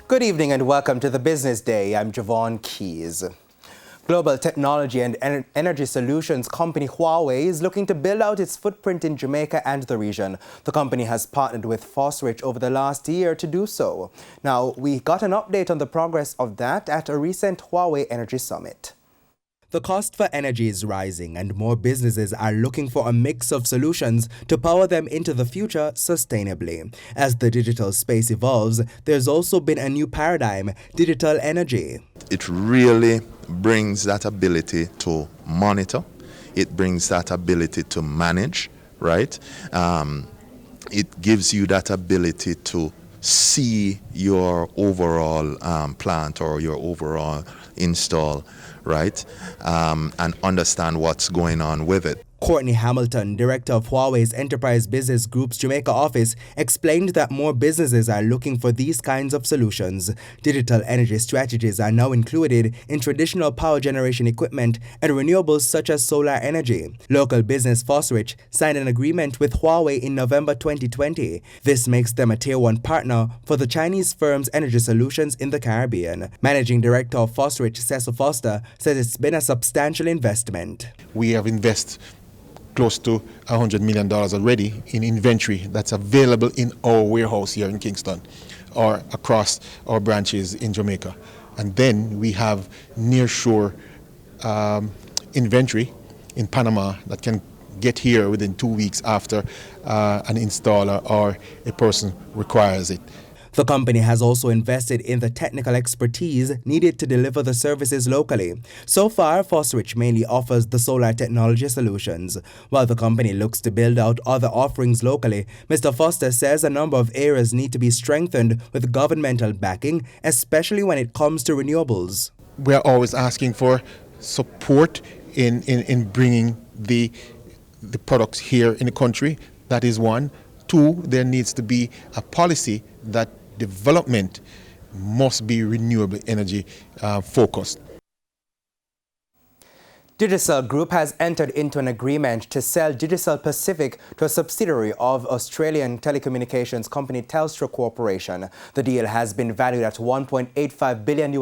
Good evening and welcome to the Business Day. I'm Javon Keys. Global technology and energy solutions company Huawei is looking to build out its footprint in Jamaica and the region. The company has partnered with Fosrich over the last year to do so. Now, we got an update on the progress of that at a recent Huawei Energy Summit. The cost for energy is rising and more businesses are looking for a mix of solutions to power them into the future sustainably. As the digital space evolves, there's also been a new paradigm, digital energy. It really brings that ability to monitor. It brings that ability to manage, right? It gives you that ability to see your overall plant or your overall install, right? And understand what's going on with it. Courtney Hamilton, director of Huawei's Enterprise Business Group's Jamaica office, explained that more businesses are looking for these kinds of solutions. Digital energy strategies are now included in traditional power generation equipment and renewables such as solar energy. Local business Fosrich signed an agreement with Huawei in November 2020. This makes them a Tier 1 partner for the Chinese firm's energy solutions in the Caribbean. Managing Director of Fosrich, Cecil Foster, says it's been a substantial investment. We have invested close to $100 million already in inventory that's available in our warehouse here in Kingston or across our branches in Jamaica. And then we have nearshore inventory in Panama that can get here within 2 weeks after an installer or a person requires it. The company has also invested in the technical expertise needed to deliver the services locally. So far, Fosrich mainly offers the solar technology solutions. While the company looks to build out other offerings locally, Mr. Foster says a number of areas need to be strengthened with governmental backing, especially when it comes to renewables. We are always asking for support in bringing the products here in the country. That is one. Two, there needs to be a policy that development must be renewable energy focused. Digicel Group has entered into an agreement to sell Digicel Pacific to a subsidiary of Australian telecommunications company Telstra Corporation. The deal has been valued at $1.85 billion.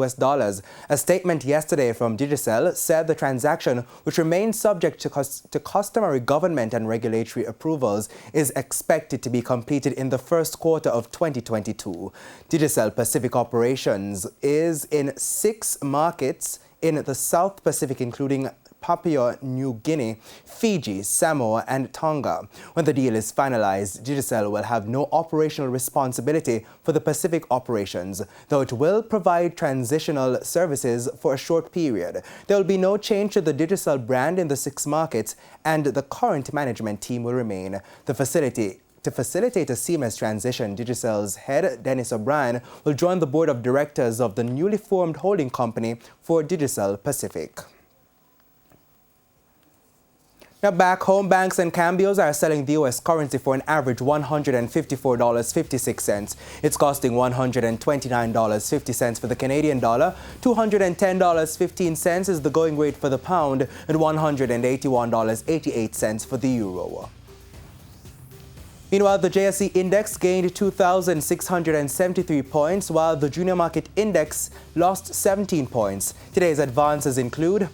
A statement yesterday from Digicel said the transaction, which remains subject to customary government and regulatory approvals, is expected to be completed in the first quarter of 2022. Digicel Pacific operations is in 6 markets in the South Pacific, including Papua New Guinea, Fiji, Samoa, and Tonga. When the deal is finalized, Digicel will have no operational responsibility for the Pacific operations, though it will provide transitional services for a short period. There will be no change to the Digicel brand in the 6 markets, and the current management team will remain. To facilitate a seamless transition, Digicel's head, Dennis O'Brien, will join the board of directors of the newly formed holding company for Digicel Pacific. Now back home, banks and cambios are selling the U.S. currency for an average $154.56. It's costing $129.50 for the Canadian dollar, $210.15 is the going rate for the pound, and $181.88 for the euro. Meanwhile, the JSE index gained 2,673 points, while the junior market index lost 17 points. Today's advances include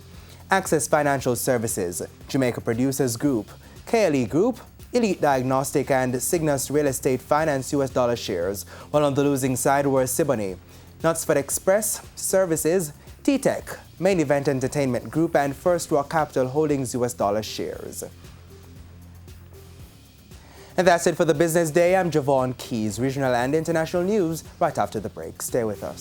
Access Financial Services, Jamaica Producers Group, KLE Group, Elite Diagnostic, and Cygnus Real Estate Finance US dollar shares, while on the losing side were Siboney, Knutsford Express Services, T-Tech, Main Event Entertainment Group, and First Rock Capital Holdings US dollar shares. And that's it for the Business Day. I'm Javon Keys. Regional and international news right after the break. Stay with us.